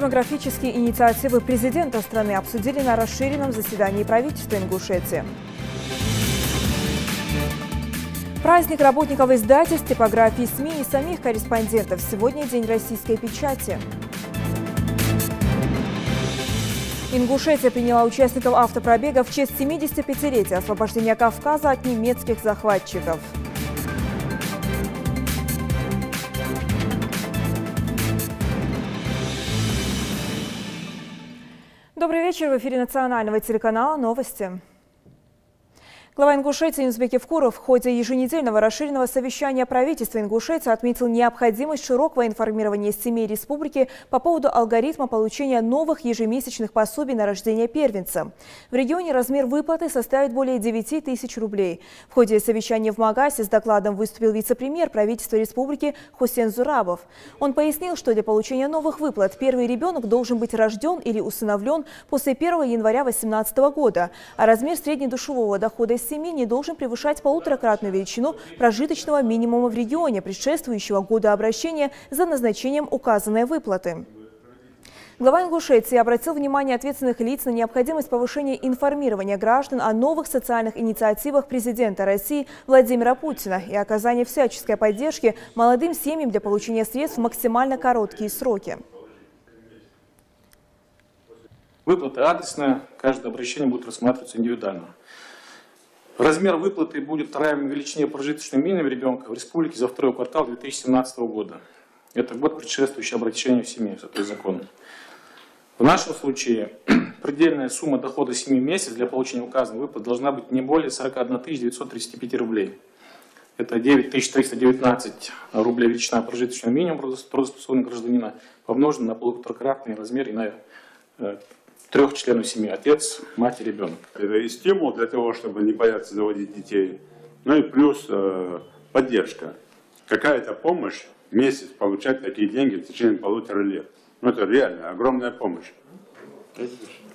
Демографические инициативы президента страны обсудили на расширенном заседании правительства Ингушетии. Праздник работников издательств, типографий, СМИ и самих корреспондентов. Сегодня День российской печати. Ингушетия приняла участников автопробега в честь 75-летия освобождения Кавказа от немецких захватчиков. Добрый вечер. В эфире национального телеканала «Новости». Глава Ингушетии Юнусбек Евкуров в ходе еженедельного расширенного совещания правительства Ингушетии отметил необходимость широкого информирования семей республики по поводу алгоритма получения новых ежемесячных пособий на рождение первенца. В регионе размер выплаты составит более 9 тысяч рублей. В ходе совещания в Магасе с докладом выступил вице-премьер правительства республики Хусен Зурабов. Он пояснил, что для получения новых выплат первый ребенок должен быть рожден или усыновлен после 1 января 2018 года, а размер среднедушевого дохода семьи не должен превышать полуторакратную величину прожиточного минимума в регионе, предшествующего году обращения за назначением указанной выплаты. Глава Ингушетии обратил внимание ответственных лиц на необходимость повышения информирования граждан о новых социальных инициативах президента России Владимира Путина и оказания всяческой поддержки молодым семьям для получения средств в максимально короткие сроки. Выплата адресная, каждое обращение будет рассматриваться индивидуально. Размер выплаты будет равен величине прожиточного минимума ребенка в республике за второй квартал 2017 года. Это год, предшествующий обращению в семью, это закон. В нашем случае предельная сумма дохода семьи в месяц для получения указанной выплаты должна быть не более 41 935 рублей. Это 9319 рублей величина прожиточного минимума трудоспособного гражданина, помноженная на полуторакратный размер и на 3 членов семьи: отец, мать и ребенок. Это и стимул для того, чтобы не бояться заводить детей. Ну и плюс поддержка. Какая-то помощь в месяц получать такие деньги в течение 1,5 лет. Ну это реально огромная помощь.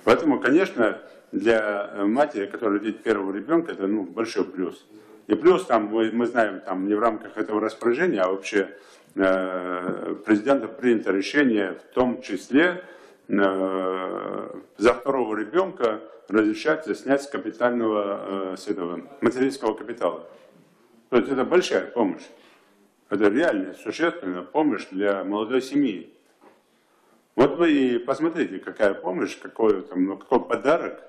Поэтому, конечно, для матери, которая родит первого ребенка, это большой плюс. И плюс там мы знаем, там не в рамках этого распоряжения, а вообще президентом принято решение, в том числе за второго ребенка разрешается снять с капитального материнского капитала. То есть это большая помощь. Это реальная, существенная помощь для молодой семьи. Вот вы и посмотрите, какая помощь, какой подарок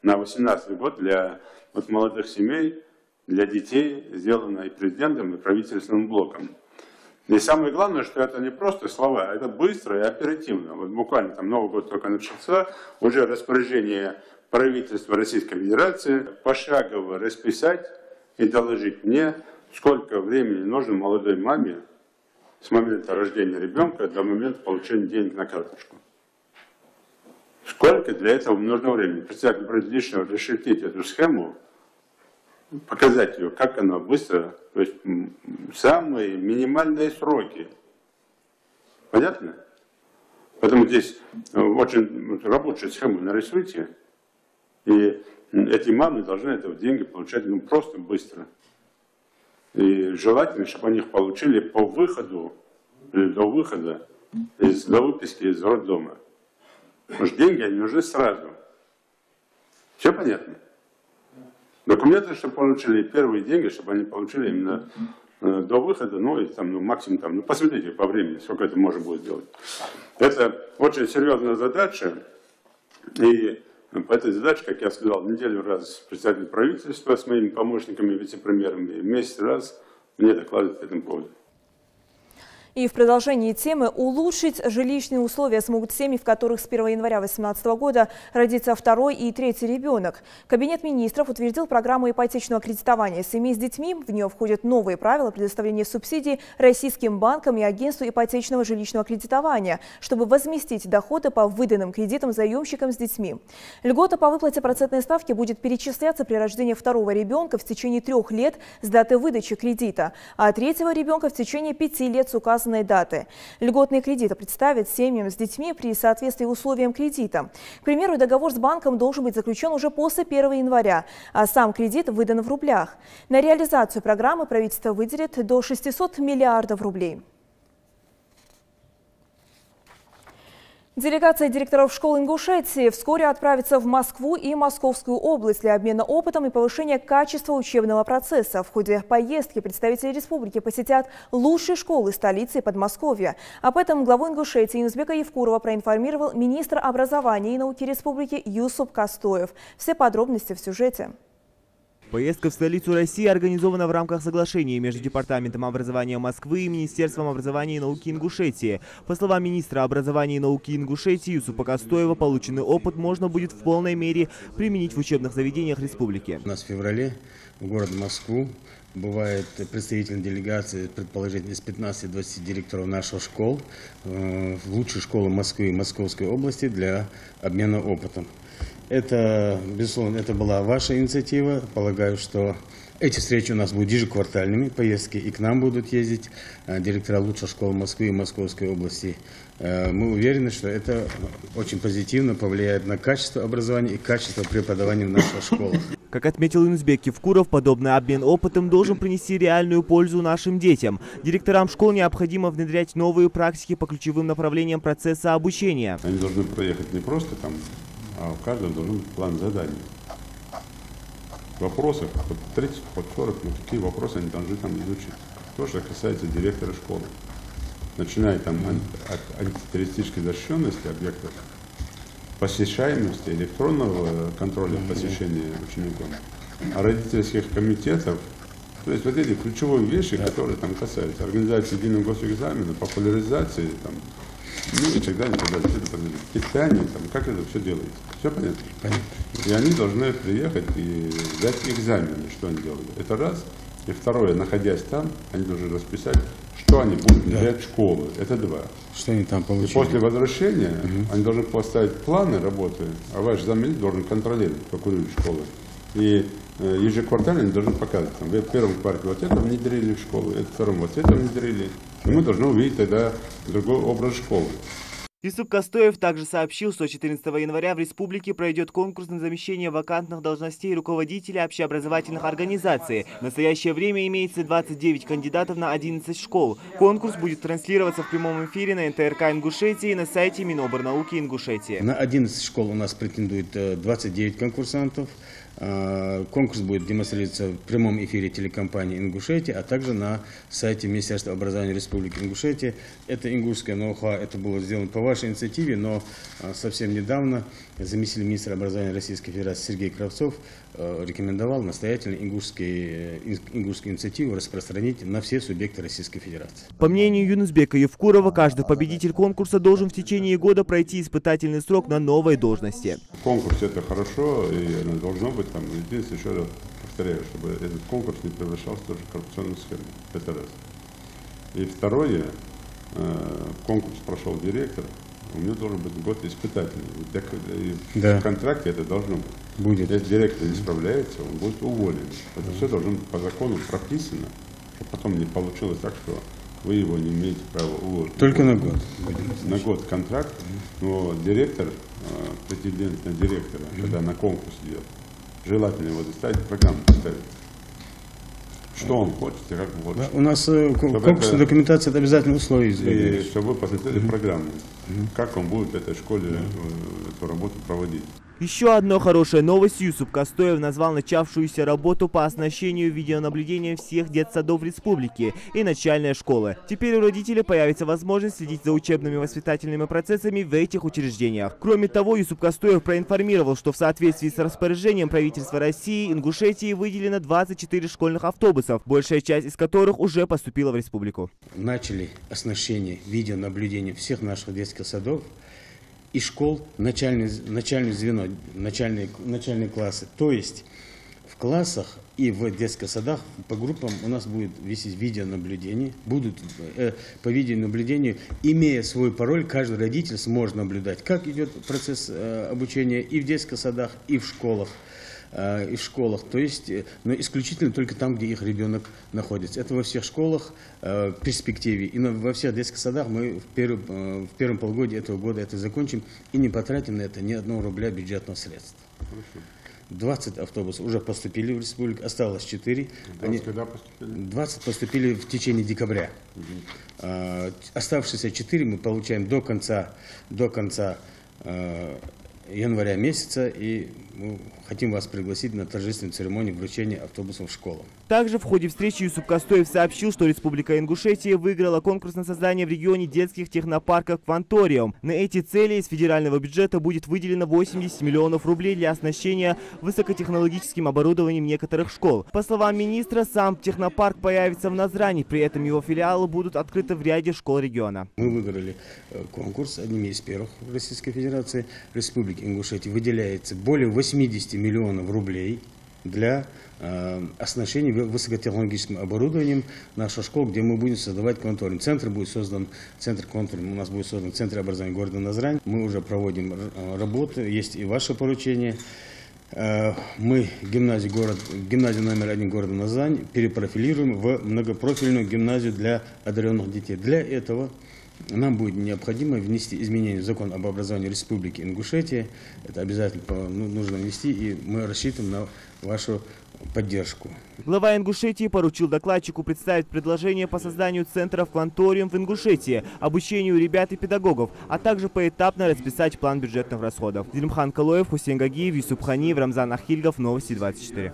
на 2018 год для молодых семей, для детей, сделано и президентом, и правительственным блоком. И самое главное, что это не просто слова, это быстро и оперативно. Вот буквально там Новый год только начался, уже распоряжение правительства Российской Федерации пошагово расписать и доложить мне, сколько времени нужно молодой маме с момента рождения ребенка до момента получения денег на карточку. Сколько для этого нужно времени. Представьте, лично расширить эту схему, показать ее, как она быстро, то есть самые минимальные сроки. Понятно? Поэтому здесь очень рабочую схему нарисуйте, и эти мамы должны эти деньги получать просто быстро. И желательно, чтобы они их получили по выходу, или до выхода, до выписки из роддома. Потому что деньги они нужны сразу. Все понятно? Документы, чтобы получили первые деньги, чтобы они получили именно до выхода, максимум посмотрите по времени, сколько это можно будет сделать. Это очень серьезная задача, и по этой задаче, как я сказал, неделю раз председатель правительства с моими помощниками, вице-премьерами, и месяц раз мне докладывают по этому поводу. И в продолжении темы улучшить жилищные условия смогут семьи, в которых с 1 января 2018 года родится второй и третий ребенок. Кабинет министров утвердил программу ипотечного кредитования семей с детьми. В нее входят новые правила предоставления субсидий российским банкам и агентству ипотечного жилищного кредитования, чтобы возместить доходы по выданным кредитам заемщикам с детьми. Льгота по выплате процентной ставки будет перечисляться при рождении второго ребенка в течение 3 лет с даты выдачи кредита, а третьего ребенка в течение 5 лет с указанной даты. Льготные кредиты представят семьям с детьми при соответствии условиям кредита. К примеру, договор с банком должен быть заключен уже после 1 января, а сам кредит выдан в рублях. На реализацию программы правительство выделит до 600 миллиардов рублей. Делегация директоров школ Ингушетии вскоре отправится в Москву и Московскую область для обмена опытом и повышения качества учебного процесса. В ходе поездки представители республики посетят лучшие школы столицы и Подмосковья. Об этом главу Ингушетии Юнусбека Евкурова проинформировал министр образования и науки республики Юсуп Кастоев. Все подробности в сюжете. Поездка в столицу России организована в рамках соглашения между Департаментом образования Москвы и Министерством образования и науки Ингушетии. По словам министра образования и науки Ингушетии Юсупа Кастоева, полученный опыт можно будет в полной мере применить в учебных заведениях республики. У нас в феврале в город Москву бывает представительная делегация, предположительно, из 15-20 директоров наших школ, в лучшие школы Москвы и Московской области для обмена опытом. Это, безусловно, это была ваша инициатива. Полагаю, что эти встречи у нас будут ежеквартальными, поездки и к нам будут ездить директора лучших школ Москвы и Московской области. Мы уверены, что это очень позитивно повлияет на качество образования и качество преподавания в наших школах. Как отметил Юнусбек Евкуров, подобный обмен опытом должен принести реальную пользу нашим детям. Директорам школ необходимо внедрять новые практики по ключевым направлениям процесса обучения. Они должны проехать не просто там, а у каждого должен быть план заданий. Вопросов под 30, под 40, но какие вопросы они должны там изучить. То, что касается директора школы. Начиная там от антитеррористической защищенности объектов, посещаемости, электронного контроля посещения учеников, а родительских комитетов. То есть вот эти ключевые вещи, которые там касаются организации единого госэкзамена, популяризации, там, ну и так далее, питание, там, как это все делается. Все понятно? Понятно. И они должны приехать и сдать экзамены, что они делают. Это раз. И второе, находясь там, они должны расписать, что они будут взять в школы. Это два. Что они там получили? И после возвращения они должны поставить планы работы, а ваш заместитель должен контролировать, прокурировать школы. И ежеквартально они должны показывать, там, в первом квартале вот это внедрили в школу, в втором вот это внедрили. И мы должны увидеть тогда другой образ школы. Юсуп Кастоев также сообщил, что 14 января в республике пройдет конкурс на замещение вакантных должностей руководителей общеобразовательных организаций. В настоящее время имеется 29 кандидатов на 11 школ. Конкурс будет транслироваться в прямом эфире на НТРК Ингушетии и на сайте Миноборнауки Ингушетии. На 11 школ у нас претендует 29 конкурсантов. Конкурс будет демонстрироваться в прямом эфире телекомпании Ингушетия, а также на сайте Министерства образования Республики Ингушетия. Это ингушское ноу-хау, это было сделано по вашей инициативе, но совсем недавно заместитель министра образования Российской Федерации Сергей Кравцов рекомендовал настоятельно ингушскую инициативу распространить на все субъекты Российской Федерации. По мнению Юнусбека Евкурова, каждый победитель конкурса должен в течение года пройти испытательный срок на новой должности. Конкурс это хорошо, и оно должно быть там. Единственное, еще раз повторяю, чтобы этот конкурс не превращался тоже в коррупционную схему. Это раз. И второе, конкурс прошел директор, у него должен быть год испытательный. В контракте это должно быть. Будет. Если директор не справляется, он будет уволен. Это все должно быть по закону прописано, чтобы потом не получилось так, что вы его не имеете права уволить. Только на год. На год контракт, но директор, претендент на директора, когда на конкурс идет, желательно его заставить, программу поставить. Что он хочет и как он хочет. У нас конкурсная документация — это обязательное условие. И чтобы вы посмотрели программу, как он будет в этой школе эту работу проводить. Еще одной хорошей новостью Юсуп Кастоев назвал начавшуюся работу по оснащению видеонаблюдения всех детсадов республики и начальной школы. Теперь у родителей появится возможность следить за учебными воспитательными процессами в этих учреждениях. Кроме того, Юсуп Кастоев проинформировал, что в соответствии с распоряжением правительства России Ингушетии выделено 24 школьных автобусов, большая часть из которых уже поступила в республику. Начали оснащение видеонаблюдением всех наших детских садов и школ, начальное звено, начальные классы. То есть в классах и в детских садах по группам у нас будет висеть видеонаблюдение. Будут по видеонаблюдению, имея свой пароль, каждый родитель сможет наблюдать, как идет процесс обучения и в детских садах, и в школах. То есть, но исключительно только там, где их ребенок находится. Это во всех школах в перспективе. И во всех детских садах мы в первом полугодии этого года это закончим и не потратим на это ни одного рубля бюджетных средств. 20 автобусов уже поступили в республику, осталось 4. 20 когда поступили? 20 поступили в течение декабря. Оставшиеся 4 мы получаем до конца января месяца, и мы хотим вас пригласить на торжественную церемонию вручения автобусов в школу. Также в ходе встречи Юсуп Кастоев сообщил, что Республика Ингушетия выиграла конкурс на создание в регионе детских технопарков «Кванториум». На эти цели из федерального бюджета будет выделено 80 миллионов рублей для оснащения высокотехнологическим оборудованием некоторых школ. По словам министра, сам технопарк появится в Назрани, при этом его филиалы будут открыты в ряде школ региона. Мы выиграли конкурс, одними из первых в Российской Федерации. Республике Ингушетия выделяется более 80 миллионов рублей для оснащения высокотехнологическим оборудованием наших школ, где мы будем создавать кванториум. Центр будет создан, центр кванториум у нас будет создан в Центре образования города Назрань. Мы уже проводим работу, есть и ваше поручение. Мы гимназию номер 1 города Назрань перепрофилируем в многопрофильную гимназию для одаренных детей. Для этого нам будет необходимо внести изменения в закон об образовании Республики Ингушетия. Это обязательно нужно внести, и мы рассчитываем на вашу поддержку. Глава Ингушетии поручил докладчику представить предложение по созданию центров «Кванториум» в Ингушетии, обучению ребят и педагогов, а также поэтапно расписать план бюджетных расходов. Зелимхан Калоев, Хусейн Гагиев, Юсуп Ханиев, Рамзан Ахильгов, Новости 24.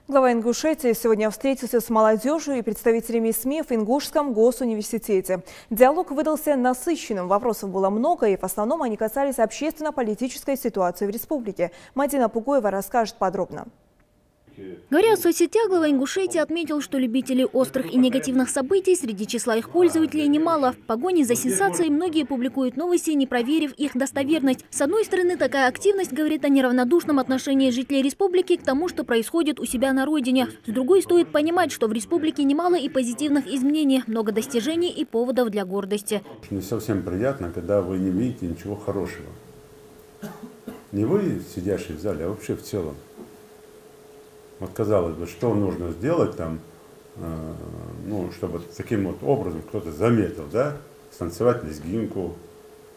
Глава Ингушетии сегодня встретился с молодежью и представителями СМИ в Ингушском госуниверситете. Диалог выдался насыщенным, вопросов было много, и в основном они касались общественно-политической ситуации в республике. Мадина Пугоева расскажет подробно. Говоря в соцсетях, глава Ингушетии отметил, что любителей острых и негативных событий среди числа их пользователей немало. В погоне за сенсацией многие публикуют новости, не проверив их достоверность. С одной стороны, такая активность говорит о неравнодушном отношении жителей республики к тому, что происходит у себя на родине. С другой, стоит понимать, что в республике немало и позитивных изменений, много достижений и поводов для гордости. Не совсем приятно, когда вы не видите ничего хорошего. Не вы, сидящие в зале, а вообще в целом. Вот казалось бы, что нужно сделать там, чтобы таким вот образом кто-то заметил, да, станцевать лезгинку,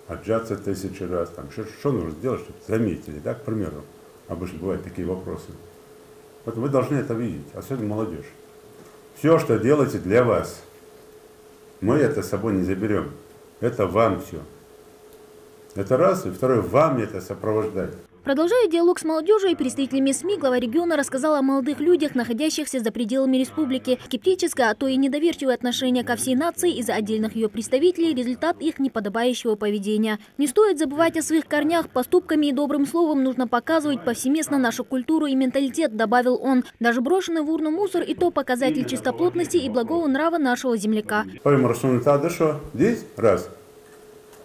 отжаться 1000 раз, там, что нужно сделать, чтобы заметили, да, к примеру, обычно бывают такие вопросы. Вот вы должны это видеть, особенно молодежь. Все, что делаете для вас, мы это с собой не заберем, это вам все. Это раз, и второе, вам это сопровождать. Продолжая диалог с молодежью и представителями СМИ, глава региона рассказала о молодых людях, находящихся за пределами республики. Скептическое, а то и недоверчивое отношение ко всей нации из-за отдельных ее представителей – результат их неподобающего поведения. Не стоит забывать о своих корнях. Поступками и добрым словом нужно показывать повсеместно нашу культуру и менталитет, добавил он. Даже брошенный в урну мусор – и то показатель чистоплотности и благого нрава нашего земляка. Здесь раз.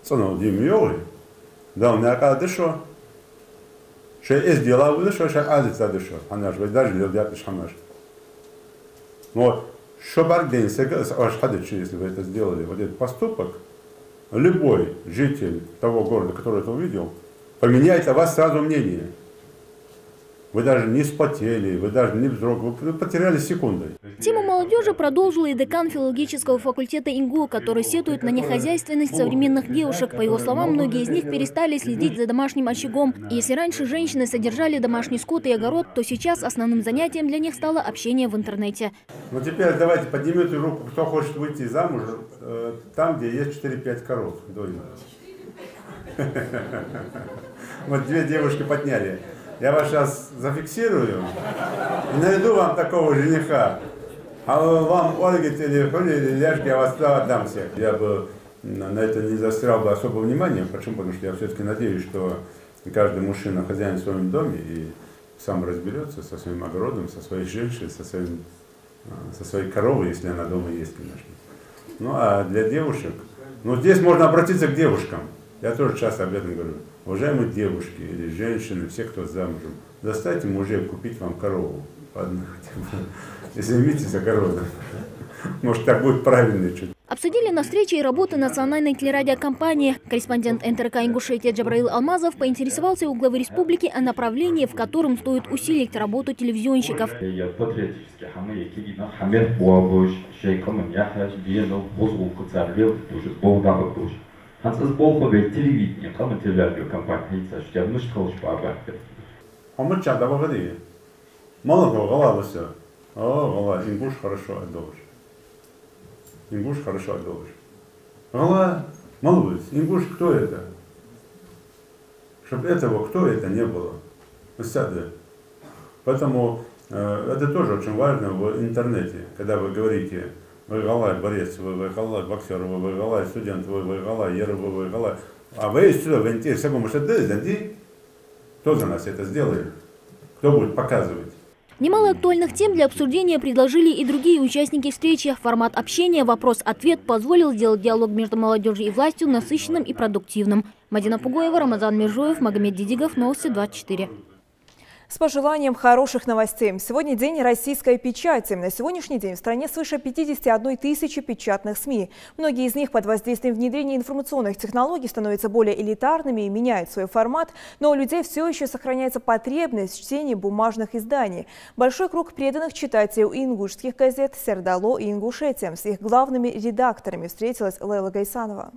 Вот, если вы это сделали, вот этот поступок, любой житель того города, который это увидел, поменяет о вас сразу мнение. Вы даже не вспотели, вы даже не вздрогнули, вы потеряли секундой. Тему молодежи продолжил и декан филологического факультета ИНГУ, который сетует на нехозяйственность современных девушек. По его словам, многие из них перестали следить за домашним очагом. И если раньше женщины содержали домашний скот и огород, то сейчас основным занятием для них стало общение в интернете. Ну теперь давайте поднимите руку, кто хочет выйти замуж там, где есть 4-5 коров. Вот 2 девушки подняли. Я вас сейчас зафиксирую и найду вам такого жениха. А вам, Ольга, или Ляшки, я вас туда отдам всех. Я бы на это не заострял бы особого внимания. Почему? Потому что я все-таки надеюсь, что каждый мужчина хозяин в своем доме и сам разберется со своим огородом, со своей женщиной, со своей коровой, если она дома есть, конечно. Ну а для девушек, здесь можно обратиться к девушкам. Я тоже часто об этом говорю. Уважаемые девушки или женщины, все, кто замужем, заставьте мужей купить вам корову. Ладно, и займитесь огородом. Может, так будет правильно чуть. Обсудили на встрече и работы национальной телерадиокомпании. Корреспондент НТРК Ингушетия Джабраил Алмазов поинтересовался у главы республики о направлении, в котором стоит усилить работу телевизионщиков. Помоча, да погоди. Молоко, гала, все. О, гала, ингуш хорошо отдолжь. Ингуш хорошо отдолжь. Гала, молодец, ингуш кто это? Чтобы этого, кто это, не было. Поэтому это тоже очень важно в интернете, когда вы говорите, вы галай борец, вы галай боксер, вы галай студент, вы галай ер, вы галай. А вы сюда в интернете, всякому что кто за нас это сделает? Кто будет показывать? Немало актуальных тем для обсуждения предложили и другие участники встречи. Формат общения «Вопрос-ответ» позволил сделать диалог между молодежью и властью насыщенным и продуктивным. Мадина Пугоева, Рамазан Миржоев, Магомед Дидигов, Новости 24. С пожеланием хороших новостей. Сегодня день российской печати. На сегодняшний день в стране свыше 51 тысячи печатных СМИ. Многие из них под воздействием внедрения информационных технологий становятся более элитарными и меняют свой формат. Но у людей все еще сохраняется потребность в чтении бумажных изданий. Большой круг преданных читателей ингушских газет «Сердало» и «Ингушетия». С их главными редакторами встретилась Лейла Гайсанова.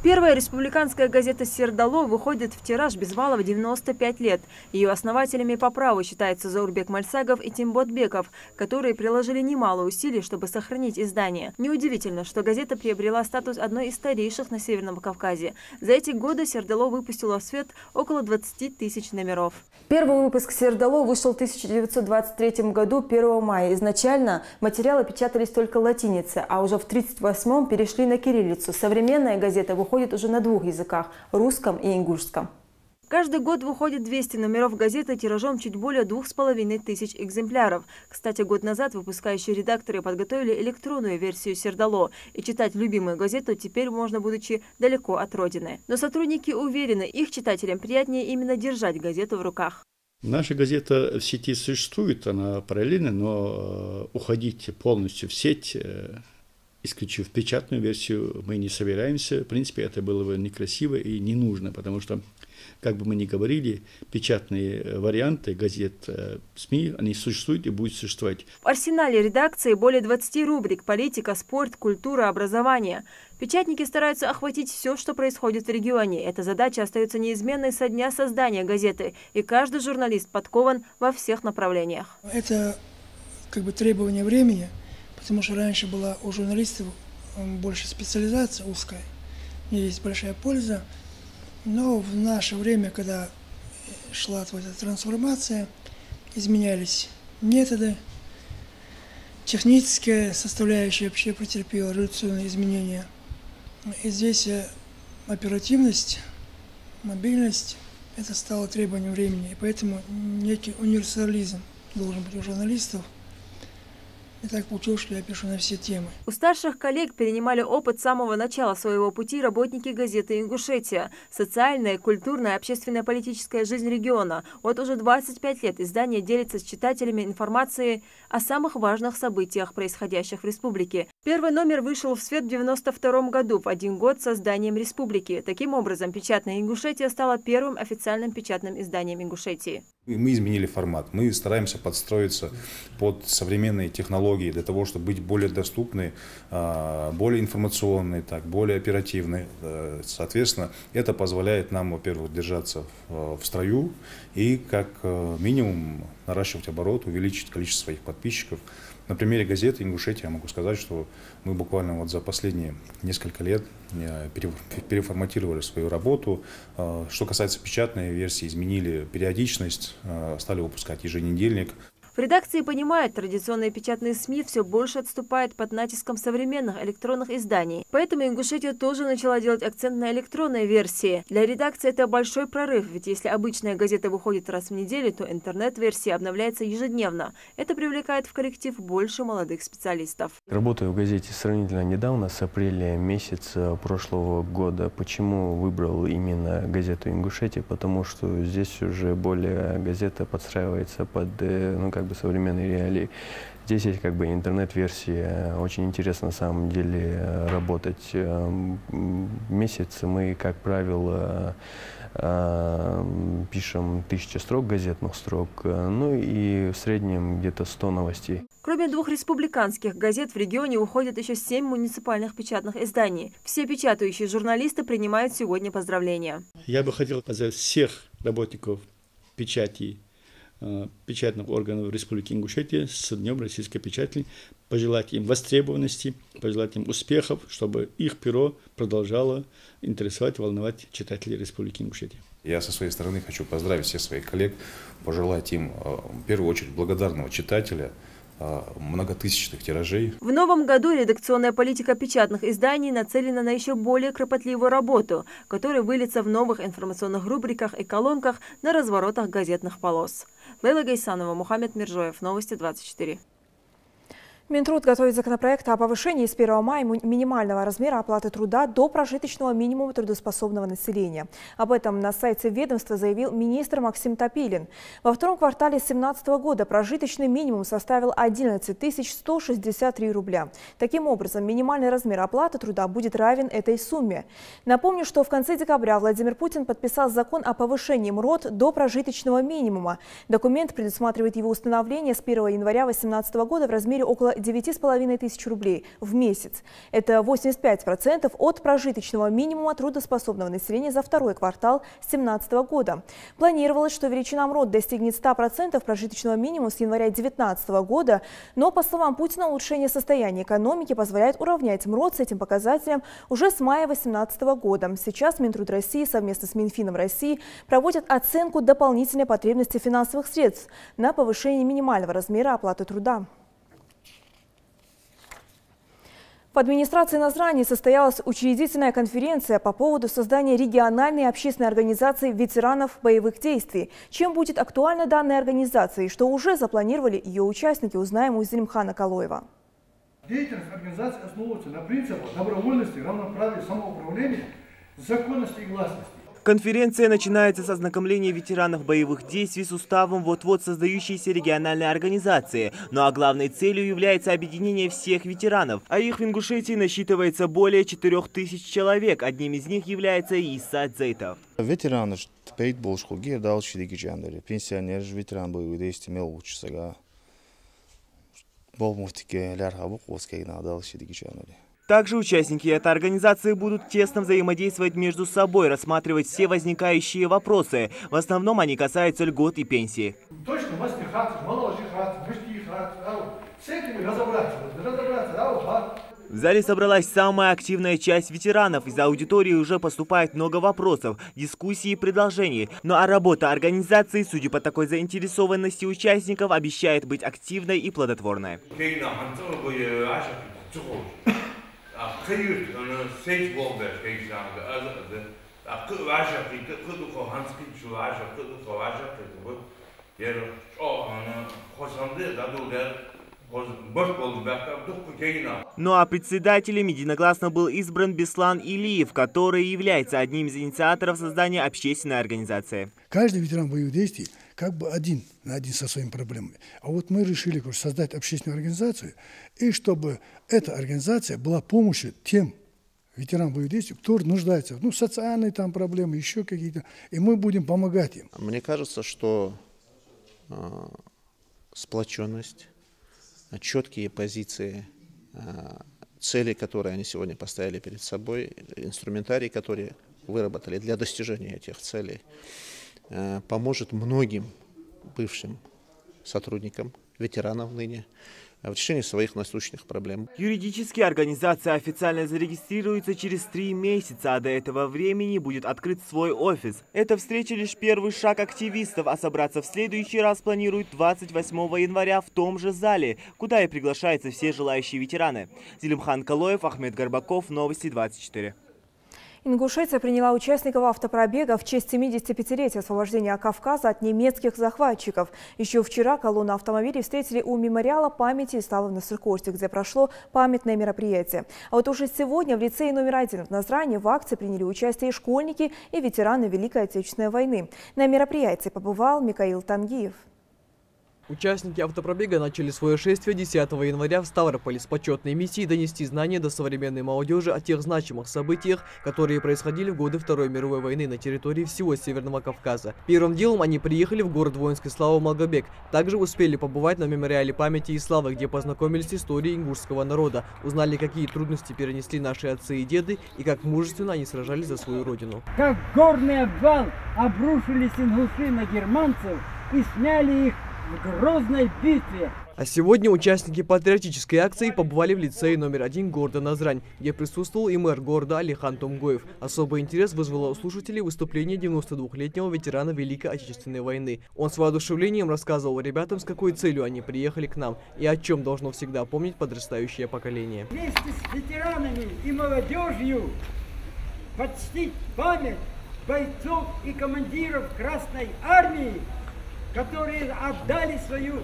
Первая республиканская газета «Сердало» выходит в тираж без малого 95 лет. Ее основателями по праву считаются Заурбек Мальсагов и Тимбот Беков, которые приложили немало усилий, чтобы сохранить издание. Неудивительно, что газета приобрела статус одной из старейших на Северном Кавказе. За эти годы «Сердало» выпустила в свет около 20 тысяч номеров. Первый выпуск «Сердало» вышел в 1923 году 1 мая. Изначально материалы печатались только латиницей, а уже в 1938-м перешли на кириллицу. Современная газета выходит уже на двух языках – русском и ингушском. Каждый год выходит 200 номеров газеты тиражом чуть более 2500 экземпляров. Кстати, год назад выпускающие редакторы подготовили электронную версию «Сердало», и читать любимую газету теперь можно, будучи далеко от родины. Но сотрудники уверены, их читателям приятнее именно держать газету в руках. Наша газета в сети существует, она параллельно, но уходить полностью в сеть, исключив печатную версию, мы не собираемся. В принципе, это было бы некрасиво и не нужно, потому что, как бы мы ни говорили, печатные варианты газет, СМИ, они существуют и будут существовать. В арсенале редакции более 20 рубрик: политика, спорт, культура, образование. Печатники стараются охватить все, что происходит в регионе. Эта задача остается неизменной со дня создания газеты, и каждый журналист подкован во всех направлениях. Это требование времени, потому что раньше была у журналистов больше специализация узкая, и есть большая польза. Но в наше время, когда шла эта трансформация, изменялись методы, техническая составляющая вообще претерпела революционные изменения. И здесь оперативность, мобильность – это стало требованием времени. И поэтому некий универсализм должен быть у журналистов. И так получилось, что я пишу на все темы. У старших коллег перенимали опыт с самого начала своего пути работники газеты «Ингушетия». Социальная, культурная, общественная, политическая жизнь региона. Вот уже 25 лет издание делится с читателями информацией о самых важных событиях, происходящих в республике. Первый номер вышел в свет в 1992 году, в один год с созданием республики. Таким образом, печатная «Ингушетия» стала первым официальным печатным изданием Ингушетии. Мы изменили формат, мы стараемся подстроиться под современные технологии для того, чтобы быть более доступны, более информационны, более оперативны. Соответственно, это позволяет нам, во-первых, держаться в строю и как минимум наращивать оборот, увеличить количество своих подписчиков. На примере газеты «Ингушетия» я могу сказать, что мы буквально за последние несколько лет переформатировали свою работу. Что касается печатной версии, изменили периодичность, стали выпускать еженедельник. В редакции понимают, традиционные печатные СМИ все больше отступают под натиском современных электронных изданий. Поэтому Ингушетия тоже начала делать акцент на электронной версии. Для редакции это большой прорыв, ведь если обычная газета выходит раз в неделю, то интернет-версия обновляется ежедневно. Это привлекает в коллектив больше молодых специалистов. Работаю в газете сравнительно недавно, с апреля месяца прошлого года. Почему выбрал именно газету «Ингушетия»? Потому что здесь уже более газета подстраивается под современные реалии. Здесь есть интернет-версия. Очень интересно на самом деле работать. Месяц мы, как правило, пишем 1000 строк, газетных строк, и в среднем где-то 100 новостей. Кроме 2 республиканских газет, в регионе уходят еще 7 муниципальных печатных изданий. Все печатающие журналисты принимают сегодня поздравления. Я бы хотел поздравить всех работников печати печатных органов Республики Ингушетия с Днем Российской печати, пожелать им востребованности, пожелать им успехов, чтобы их перо продолжало интересовать, волновать читателей Республики Ингушетия. Я со своей стороны хочу поздравить всех своих коллег, пожелать им в первую очередь благодарного читателя, многотысячных тиражей. В новом году редакционная политика печатных изданий нацелена на еще более кропотливую работу, которая выльется в новых информационных рубриках и колонках на разворотах газетных полос. Лейла Гайсанова, Мухаммед Миржоев. Новости 24. Минтруд готовит законопроект о повышении с 1 мая минимального размера оплаты труда до прожиточного минимума трудоспособного населения. Об этом на сайте ведомства заявил министр Максим Топилин. Во втором квартале 2017 года прожиточный минимум составил 11 163 рубля. Таким образом, минимальный размер оплаты труда будет равен этой сумме. Напомню, что в конце декабря Владимир Путин подписал закон о повышении МРОТ до прожиточного минимума. Документ предусматривает его установление с 1 января 2018 года в размере около 9,5 тысяч рублей в месяц. Это 85% от прожиточного минимума трудоспособного населения за второй квартал 2017 года. Планировалось, что величина МРОТ достигнет 100% прожиточного минимума с января 2019 года, но, по словам Путина, улучшение состояния экономики позволяет уравнять МРОТ с этим показателем уже с мая 2018 года. Сейчас Минтруд России совместно с Минфином России проводят оценку дополнительной потребности финансовых средств на повышение минимального размера оплаты труда. В администрации Назрани состоялась учредительная конференция по поводу создания региональной общественной организации ветеранов боевых действий. Чем будет актуальна данная организация и что уже запланировали ее участники, узнаем у Зелимхана Калоева. Деятельность организации основывается на принципах добровольности, равноправия, самоуправления, законности и гласности. Конференция начинается с ознакомления ветеранов боевых действий с уставом вот-вот создающейся региональной организации. Ну а главной целью является объединение всех ветеранов. А их в Ингушетии насчитывается более 4000 человек. Одним из них является и Исаат Зейтов. Ветераны пейтболшку гердалши дигиджандали. Пенсионер ветеран боевых действий мелучсага. Болмуртике лярхабу коскейна далши дигиджандали. Также участники этой организации будут тесно взаимодействовать между собой, рассматривать все возникающие вопросы. В основном они касаются льгот и пенсии. Точно, с этими разобраться. В зале собралась самая активная часть ветеранов. Из аудитории уже поступает много вопросов, дискуссий и предложений. Ну а работа организации, судя по такой заинтересованности участников, обещает быть активной и плодотворной. Ну а председателем единогласно был избран Беслан Илиев, который является одним из инициаторов создания общественной организации. Каждый ветеран боевых действий как бы один на один со своими проблемами. А вот мы решили создать общественную организацию, и чтобы эта организация была помощью тем ветеранам боевых действий, кто нуждается, социальные там проблемы, еще какие-то, и мы будем помогать им. Мне кажется, что сплоченность, четкие позиции, цели, которые они сегодня поставили перед собой, инструментарий, которые выработали для достижения этих целей, поможет многим бывшим сотрудникам, ветеранам ныне, в решении своих насущных проблем. Юридически организация официально зарегистрируется через 3 месяца, а до этого времени будет открыт свой офис. Эта встреча лишь первый шаг активистов, а собраться в следующий раз планируют 28 января в том же зале, куда и приглашаются все желающие ветераны. Зелимхан Калоев, Ахмед Горбаков, Новости 24. Ингушетия приняла участников автопробега в честь 75-летия освобождения Кавказа от немецких захватчиков. Еще вчера колонну автомобилей встретили у мемориала памяти Ислама в Насыркорте, где прошло памятное мероприятие. А вот уже сегодня в лицее номер 1 в Назрани в акции приняли участие и школьники, и ветераны Великой Отечественной войны. На мероприятии побывал Микаил Тангиев. Участники автопробега начали свое шествие 10 января в Ставрополе с почетной миссией донести знания до современной молодежи о тех значимых событиях, которые происходили в годы Второй мировой войны на территории всего Северного Кавказа. Первым делом они приехали в город воинской славы Малгобек. Также успели побывать на мемориале памяти и славы, где познакомились с историей ингушского народа, узнали, какие трудности перенесли наши отцы и деды и как мужественно они сражались за свою родину. Как горный обвал обрушились ингуши на германцев и сняли их в грозной битве. А сегодня участники патриотической акции побывали в лицее номер 1 города Назрань, где присутствовал и мэр города Алихан Тумгоев. Особый интерес вызвало у слушателей выступление 92-летнего ветерана Великой Отечественной войны. Он с воодушевлением рассказывал ребятам, с какой целью они приехали к нам и о чем должно всегда помнить подрастающее поколение. Вместе с ветеранами и молодежью почтить память бойцов и командиров Красной Армии, которые отдали свою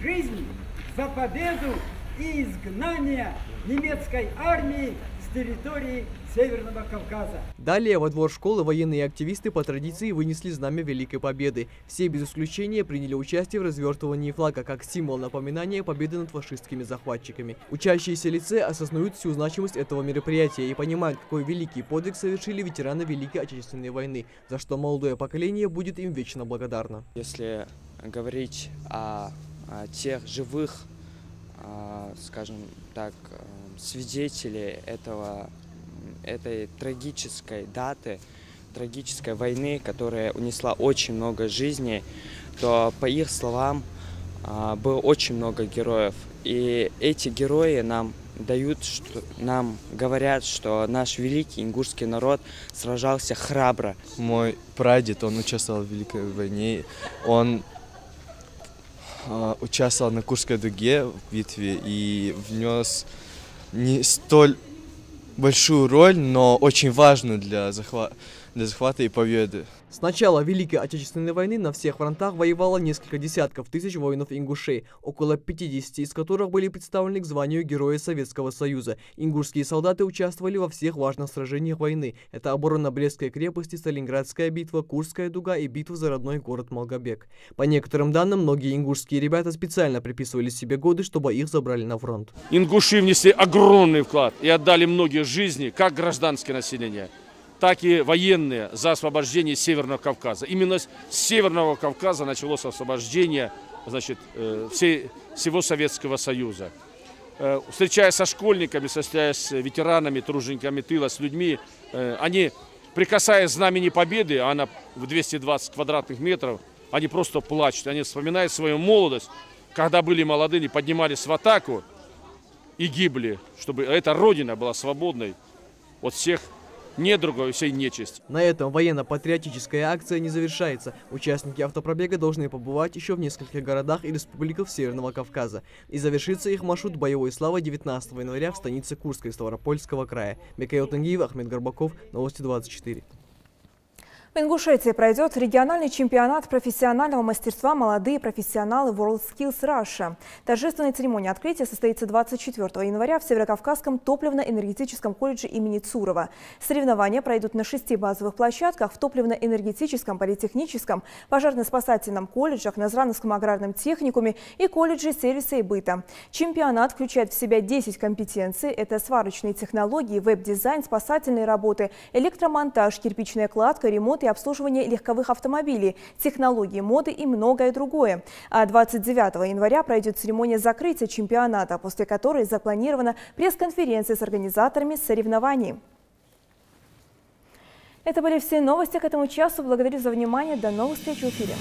жизнь за победу и изгнание немецкой армии с территории Северного Кавказа. Далее во двор школы военные активисты по традиции вынесли знамя Великой Победы. Все без исключения приняли участие в развертывании флага как символ напоминания победы над фашистскими захватчиками. Учащиеся лицея осознают всю значимость этого мероприятия и понимают, какой великий подвиг совершили ветераны Великой Отечественной войны, за что молодое поколение будет им вечно благодарно. Если говорить о тех живых, скажем так, свидетелей этой трагической даты, трагической войны, которая унесла очень много жизней, то, по их словам, было очень много героев. И эти герои нам говорят, что наш великий ингушский народ сражался храбро. Мой прадед, он участвовал в Великой войне, он участвовал на Курской дуге в битве и внес не столь большую роль, но очень важную для захвата и победы. С начала Великой Отечественной войны на всех фронтах воевало несколько десятков тысяч воинов-ингушей, около 50 из которых были представлены к званию Героя Советского Союза. Ингушские солдаты участвовали во всех важных сражениях войны. Это оборона Брестской крепости, Сталинградская битва, Курская дуга и битва за родной город Малгобек. По некоторым данным, многие ингушские ребята специально приписывали себе годы, чтобы их забрали на фронт. Ингуши внесли огромный вклад и отдали многие жизни, как гражданское население, так и военные, за освобождение Северного Кавказа. Именно с Северного Кавказа началось освобождение, значит, всего Советского Союза. Встречаясь со школьниками, встречаясь с ветеранами, тружениками тыла, с людьми, они, прикасаясь к знамени Победы, она в 220 квадратных метров, они просто плачут. Они вспоминают свою молодость, когда были молодыми, поднимались в атаку и гибли, чтобы эта родина была свободной от всех недругов и всей нечисти. На этом военно-патриотическая акция не завершается. Участники автопробега должны побывать еще в нескольких городах и республиках Северного Кавказа. И завершится их маршрут боевой славы 19 января в станице Курской Ставропольского края. Микаил Тангиев, Ахмед Горбаков, Новости 24. В Ингушетии пройдет региональный чемпионат профессионального мастерства «Молодые профессионалы WorldSkills Russia». Торжественная церемония открытия состоится 24 января в Северокавказском топливно-энергетическом колледже имени Цурова. Соревнования пройдут на 6 базовых площадках в топливно-энергетическом, политехническом, пожарно-спасательном колледжах, Назрановском аграрном техникуме и колледже сервиса и быта. Чемпионат включает в себя 10 компетенций. Это сварочные технологии, веб-дизайн, спасательные работы, электромонтаж, кирпичная кладка, ремонт и обслуживание легковых автомобилей, технологии моды и многое другое. А 29 января пройдет церемония закрытия чемпионата, после которой запланирована пресс-конференция с организаторами соревнований. Это были все новости к этому часу. Благодарю за внимание. До новых встреч в эфире.